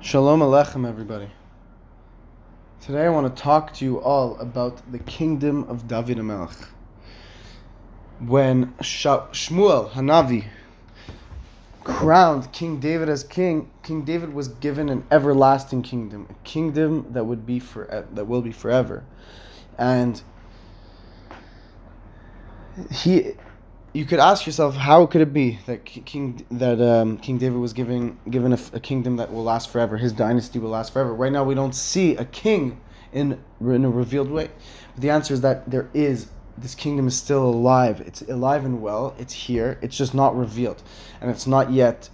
Shalom Aleichem, everybody. Today I want to talk to you all about the kingdom of David HaMelech. When Shmuel Hanavi crowned King David as king, King David was given an everlasting kingdom, a kingdom that will be forever. And you could ask yourself, how could it be that King David was given a kingdom that will last forever? His dynasty will last forever. Right now, we don't see a king in a revealed way. But the answer is that this kingdom is still alive. It's alive and well. It's here. It's just not revealed, and it's not yet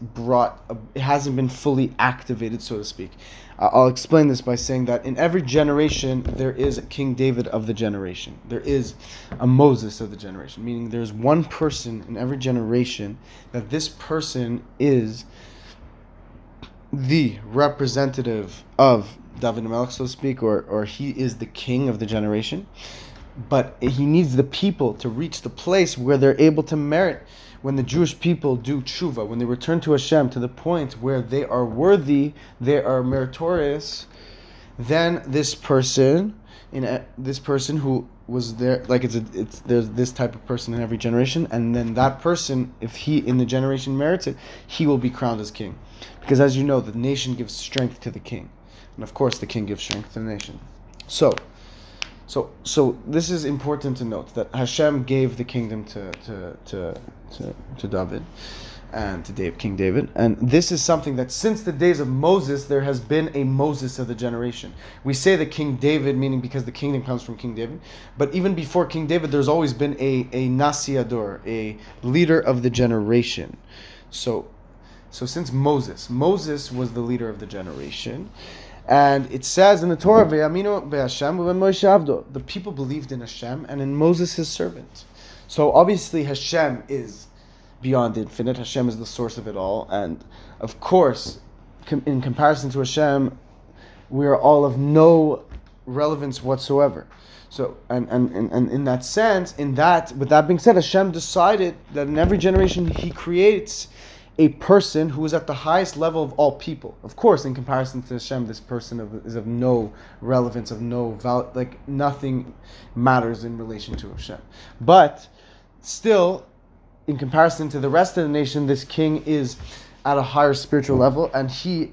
it hasn't been fully activated, so to speak. I'll explain this by saying that in every generation there is a King David of the generation. There is a Moses of the generation, meaning there's one person in every generation that this person is the representative of David HaMelech, so to speak, or he is the king of the generation. But he needs the people to reach the place where they're able to merit. When the Jewish people do tshuva, when they return to Hashem to the point where they are worthy, they are meritorious, then this person who was there, like there's this type of person in every generation, and then that person, if he in the generation merits it, he will be crowned as king. Because as you know, the nation gives strength to the king, and of course the king gives strength to the nation. So this is important to note, that Hashem gave the kingdom to David and to King David, and this is something that since the days of Moses there has been a Moses of the generation. We say that King David, meaning because the kingdom comes from King David, but even before King David there's always been a Nasi Ador, a leader of the generation. So since Moses was the leader of the generation. And it says in the Torah, "Ve'aminu be'Hashem u'be'Moshe avdo." The people believed in Hashem and in Moses, his servant. So obviously Hashem is beyond infinite. Hashem is the source of it all, and of course, in comparison to Hashem, we are all of no relevance whatsoever. So, and in that sense, with that being said, Hashem decided that in every generation He creates a person who is at the highest level of all people. Of course, in comparison to Hashem, this person is of no relevance, of no value, like nothing matters in relation to Hashem. But still, in comparison to the rest of the nation, this king is at a higher spiritual level, and he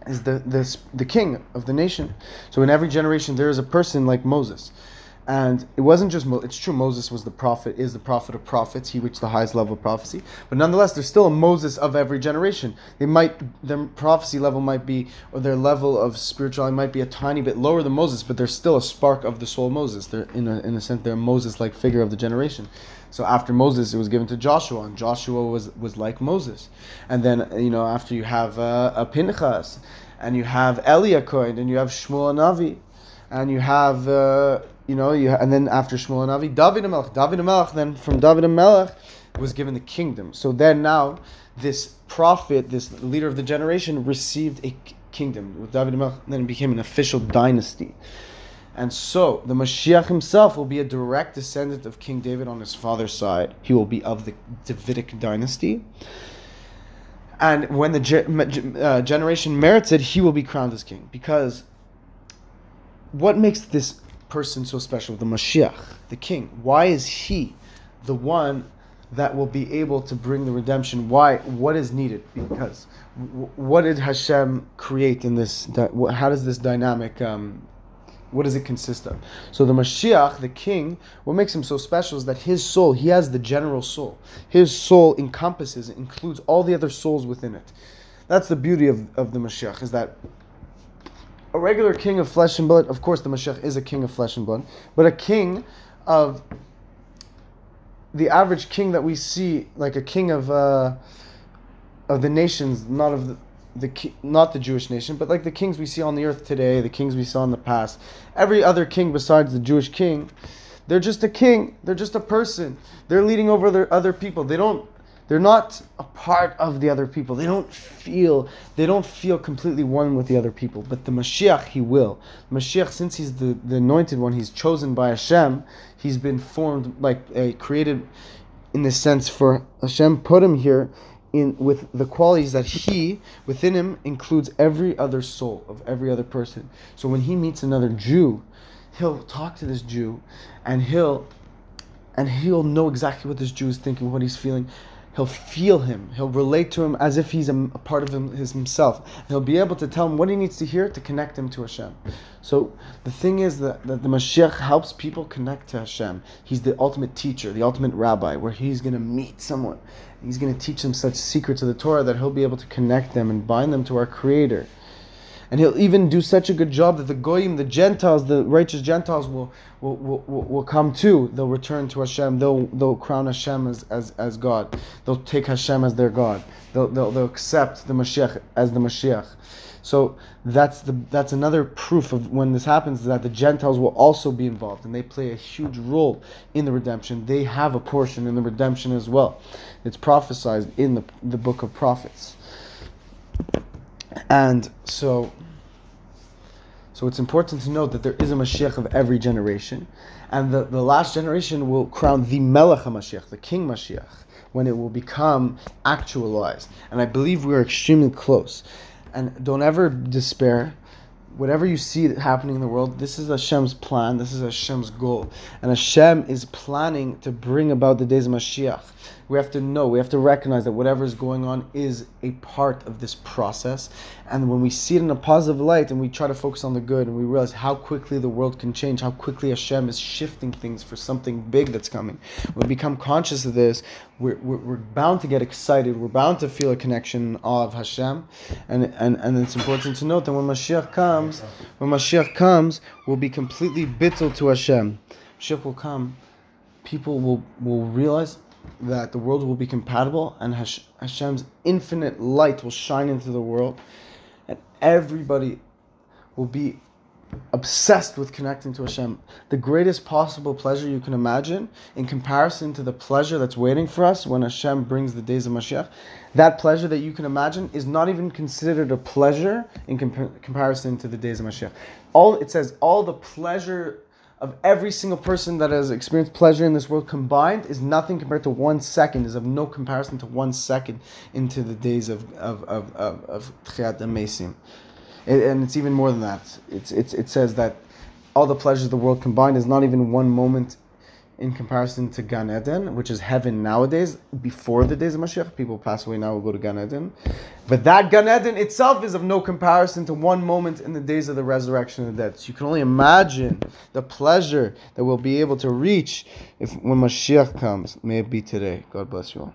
is the king of the nation. So in every generation, there is a person like Moses. And it wasn't just it's true, Moses is the prophet of prophets. He reached the highest level of prophecy. But nonetheless, there's still a Moses of every generation. Their prophecy level might be, or their level of spirituality might be a tiny bit lower than Moses, but there's still a spark of the soul of Moses. They're in a sense, they're a Moses-like figure of the generation. So after Moses, it was given to Joshua, and Joshua was like Moses. And then after you have a Pinchas, and you have Eliakim, and you have Shmuel Hanavi, and you have and then after Shmuel Hanavi, David HaMelech. David HaMelech, then from David HaMelech was given the kingdom. So then now, this prophet, this leader of the generation, received a kingdom. With David HaMelech, then it became an official dynasty. And so, the Moshiach himself will be a direct descendant of King David on his father's side. He will be of the Davidic dynasty. And when the generation merits it, he will be crowned as king. Because what makes this person so special, the Moshiach, the king? Why is he the one that will be able to bring the redemption? Why? What is needed? Because what did Hashem create in this? How does this dynamic? What does it consist of? So the Moshiach, the king, what makes him so special is that his soul, he has the general soul. His soul includes all the other souls within it. That's the beauty of the Moshiach, is that a regular king of flesh and blood, of course the Moshiach is a king of flesh and blood, but a king of the average king that we see, like a king of the nations, not the Jewish nation, but like the kings we see on the earth today, the kings we saw in the past. Every other king besides the Jewish king, they're just a king, they're just a person. They're leading over their other people. They're not a part of the other people. They don't feel completely one with the other people. But the Mashiach, he will. Mashiach, since he's the anointed one, he's chosen by Hashem, he's been formed, created in this sense, for Hashem put him here with the qualities that he within him includes every other soul of every other person. So when he meets another Jew, he'll talk to this Jew, and he'll know exactly what this Jew is thinking, what he's feeling. He'll feel him. He'll relate to him as if he's a part of himself. And he'll be able to tell him what he needs to hear to connect him to Hashem. So the thing is that the Mashiach helps people connect to Hashem. He's the ultimate teacher, the ultimate rabbi, where he's going to meet someone. He's going to teach them such secrets of the Torah that he'll be able to connect them and bind them to our Creator. And he'll even do such a good job that the Goyim, the Gentiles, the righteous Gentiles will come too. They'll return to Hashem. They'll crown Hashem as God. They'll take Hashem as their God. They'll accept the Moshiach as the Moshiach. So that's another proof of when this happens, that the Gentiles will also be involved, and they play a huge role in the redemption. They have a portion in the redemption as well. It's prophesied in the book of prophets. And so it's important to note that there is a Mashiach of every generation, and the last generation will crown the Melech HaMashiach, the King Mashiach, when it will become actualized. And I believe we are extremely close. And don't ever despair. Whatever you see happening in the world, this is Hashem's plan, this is Hashem's goal. And Hashem is planning to bring about the days of Mashiach. We have to recognize that whatever is going on is a part of this process. And when we see it in a positive light and we try to focus on the good, and we realize how quickly the world can change, how quickly Hashem is shifting things for something big that's coming. When we become conscious of this, we're bound to get excited. We're bound to feel a connection and awe of Hashem. And it's important to note that when Mashiach comes, we'll be completely bittul to Hashem. Mashiach will come. People will realize that the world will be compatible, and Hashem's infinite light will shine into the world, and everybody will be obsessed with connecting to Hashem. The greatest possible pleasure you can imagine, in comparison to the pleasure that's waiting for us when Hashem brings the days of Mashiach, that pleasure that you can imagine is not even considered a pleasure in comparison to the days of Mashiach. It says all the pleasure of every single person that has experienced pleasure in this world combined is nothing compared to 1 second, is of no comparison to 1 second into the days of Tchiyat HaMesim. And it's even more than that. It says that all the pleasures of the world combined is not even 1 moment in comparison to Gan Eden, which is heaven nowadays. Before the days of Mashiach, people pass away now, will go to Gan Eden. But that Gan Eden itself is of no comparison to 1 moment in the days of the resurrection of the dead. So you can only imagine the pleasure that we'll be able to reach when Mashiach comes. May it be today. God bless you all.